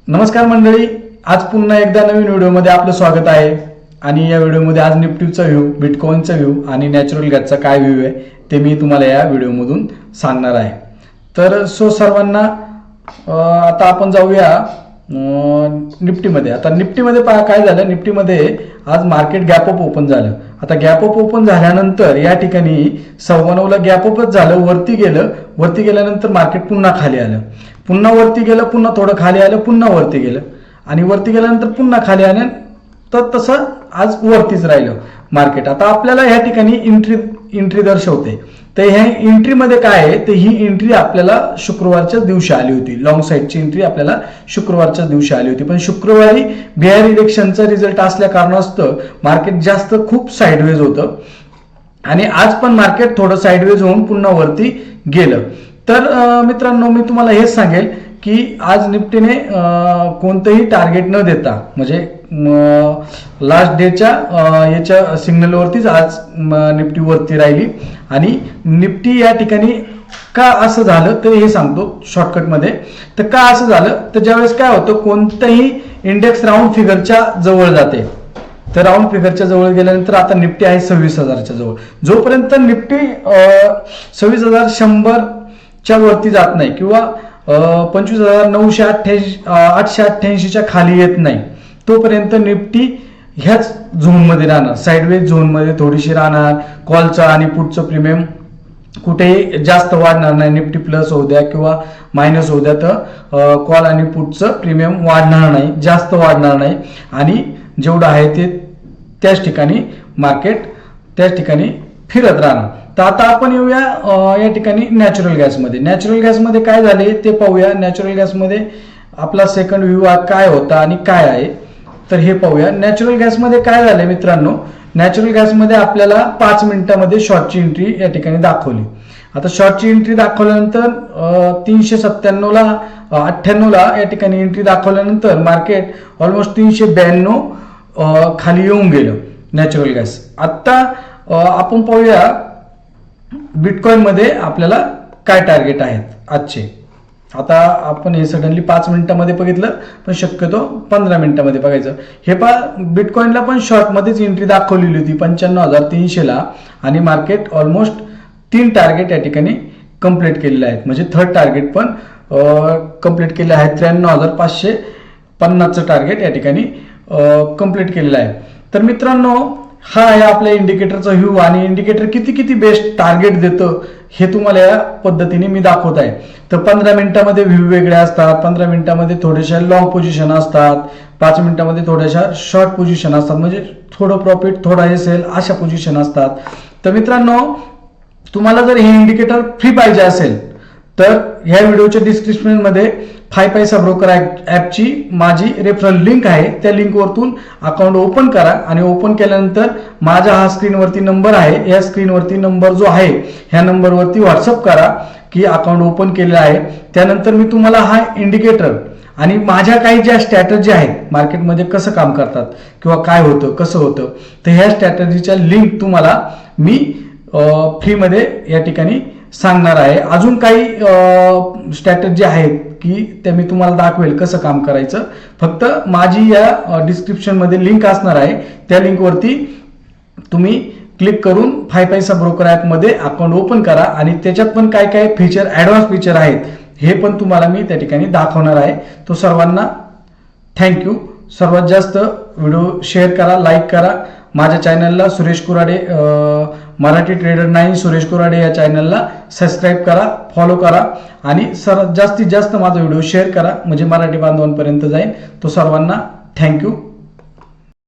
नमस्कार मंडळी, आज पुन्हा एकदा नवीन व्हिडिओमध्ये आपलं स्वागत आहे. आणि या व्हिडिओमध्ये आज निफ्टीचा व्ह्यू, बिटकॉइनचा व्ह्यू आणि नॅचरल गॅसचा काय व्ह्यू आहे ते मी तुम्हाला या व्हिडिओमधून सांगणार आहे. तर सर्वांना आता आपण जाऊया निफ्टीमध्ये. आता निफ्टीमध्ये काय झालं, निफ्टीमध्ये आज मार्केट गॅप अप ओपन झालं. आता गॅप अप ओपन झाल्यानंतर या ठिकाणी 9:15ला गॅप अपच झालं, वरती गेलं. वरती गेल्यानंतर मार्केट पुन्हा खाली आलं, पुन्हा वरती गेलं, पुन्हा थोडं खाली आलं, पुन्हा वरती गेलं आणि वरती गेल्यानंतर पुन्हा खाली आलं. तर तसं आज वरतीच राहिलं मार्केट. आता आपल्याला ह्या ठिकाणी एंट्री दर्शवते. तर ह्या एंट्रीमध्ये काय आहे, तर ही एंट्री आपल्याला शुक्रवारच्याच दिवशी आली होती. लॉंग साईडची एंट्री आपल्याला शुक्रवारच्याच दिवशी आली होती. पण शुक्रवारी बिहार इलेक्शनचा रिझल्ट असल्या कारणास्तव मार्केट जास्त खूप साईडवेज होतं आणि आज पण मार्केट थोडं साईडवेज होऊन पुन्हा वरती गेलं. तर मित्रांनो, मी तुम्हाला हेच सांगेल की आज निफ्टीने कोणतंही टार्गेट न देता, म्हणजे लास्ट डेच्या याच्या सिग्नलवरतीच आज निफ्टी वरती राहिली. आणि निफ्टी या ठिकाणी का असं झालं तर हे सांगतो शॉर्टकटमध्ये. तर का असं झालं, तर ज्यावेळेस काय होतं, कोणतंही इंडेक्स राऊंड फिगरच्या जवळ जाते. तर राऊंड फिगरच्या जवळ गेल्यानंतर आता निफ्टी आहे 26,000च्या जवळ. जोपर्यंत निफ्टी 26,100च्या वरती जात नाही किंवा 25,988च्या खाली येत नाही, तोपर्यंत निफ्टी ह्याच झोनमध्ये राहणार, साईडवेज झोनमध्ये थोडीशी राहणार. कॉलचं आणि पुटचं प्रीमियम कुठेही जास्त वाढणार नाही. निफ्टी प्लस होऊ द्या किंवा मायनस होऊ द्या, तर कॉल आणि पुटचं प्रीमियम वाढणार नाही, जास्त वाढणार नाही. आणि जेवढं आहे ते त्याच ठिकाणी मार्केट त्याच ठिकाणी फिरत राहणार. तर आता आपण येऊया या ठिकाणी नॅचरल गॅसमध्ये. नॅचरल गॅसमध्ये काय झाले ते पाहूया. नॅचरल गॅसमध्ये आपला सेकंड व्ह्यू काय होता आणि काय आहे तर हे पाहूया. नॅचरल गॅसमध्ये काय झालंय मित्रांनो, नॅचरल गॅसमध्ये आपल्याला 5 मिनिटामध्ये शॉर्टची एंट्री या ठिकाणी दाखवली. आता शॉर्टची एंट्री दाखवल्यानंतर 397.98ला या ठिकाणी एंट्री दाखवल्यानंतर मार्केट ऑलमोस्ट 392 खाली येऊन गेलं नॅचरल गॅस. आता आपण पाहूया बिटकॉइन मध्ये आपल्याला काय टार्गेट आहेत आजचे. आता आपण हे सडनली 5 मिनिटांमध्ये बघितलं, पण शक्यतो 15 मिनिटांमध्ये बघायचं. हे बिटकॉइनला पण शॉर्टमध्येच एंट्री दाखवलेली होती 95,300ला आणि मार्केट ऑलमोस्ट 3 टार्गेट या ठिकाणी कंप्लीट केलेले आहेत. म्हणजे थर्ड टार्गेट पण कंप्लीट केले आहे. 93,550चं टार्गेट या ठिकाणी कंप्लीट केलेलं आहे. तर मित्रांनो, हा आहे आपल्या इंडिकेटरचा व्ह्यू. आणि इंडिकेटर किती बेस्ट टार्गेट देतं हे तुम्हाला या पद्धतीने मी दाखवत आहे. तर 15 मिनिटांमध्ये व्ह्यू वेगळे असतात, 15 मिनिटांमध्ये थोड्याशा लॉंग पोझिशन असतात, 5 मिनिटांमध्ये थोड्याशा शॉर्ट पोझिशन असतात, म्हणजे थोडं प्रॉफिट थोडा हे सेल अशा पोझिशन असतात. तर मित्रांनो, तुम्हाला जर हे इंडिकेटर फ्री पाहिजे असेल तर ह्या व्हिडिओच्या डिस्क्रिप्शनमध्ये 5 पैसा ब्रोकर ॲपची माझी रेफरल लिंक आहे. त्या लिंकवरतून अकाउंट ओपन करा आणि ओपन केल्यानंतर माझा हा स्क्रीनवरती नंबर आहे, या स्क्रीनवरती नंबर जो आहे ह्या नंबरवरती व्हॉट्सअप करा की अकाउंट ओपन केलेलं आहे. त्यानंतर मी तुम्हाला हा इंडिकेटर आणि माझ्या काही ज्या स्ट्रॅटजी आहेत मार्केटमध्ये कसं काम करतात किंवा काय होतं कसं होतं, तर ह्या स्ट्रॅटजीच्या लिंक तुम्हाला मी फ्रीमध्ये या ठिकाणी सांगणार आहे. अजून काही स्ट्रॅटजी आहेत की ते मी तुम्हाला दाखवेल कसं काम करायचं. फक्त माझी या डिस्क्रिप्शनमध्ये लिंक असणार आहे, त्या लिंकवरती तुम्ही क्लिक करून 5 पैसा ब्रोकर ॲपमध्ये अकाउंट ओपन करा आणि त्याच्यात पण काय काय फीचर, ॲडव्हान्स फीचर आहेत हे पण तुम्हाला मी त्या ठिकाणी दाखवणार आहे. तो सर्वांना थँक्यू. सर्वात जास्त व्हिडिओ शेअर करा, लाईक करा. माझ्या चॅनलला सुरेश कुराडे मराठी ट्रेडर 9 सुरेश कुराडे या चॅनलला सबस्क्राईब करा, फॉलो करा आणि जास्तीत जास्त माझा व्हिडिओ शेअर करा, म्हणजे मराठी बांधवांपर्यंत जाईल. तो सर्वांना थँक्यू.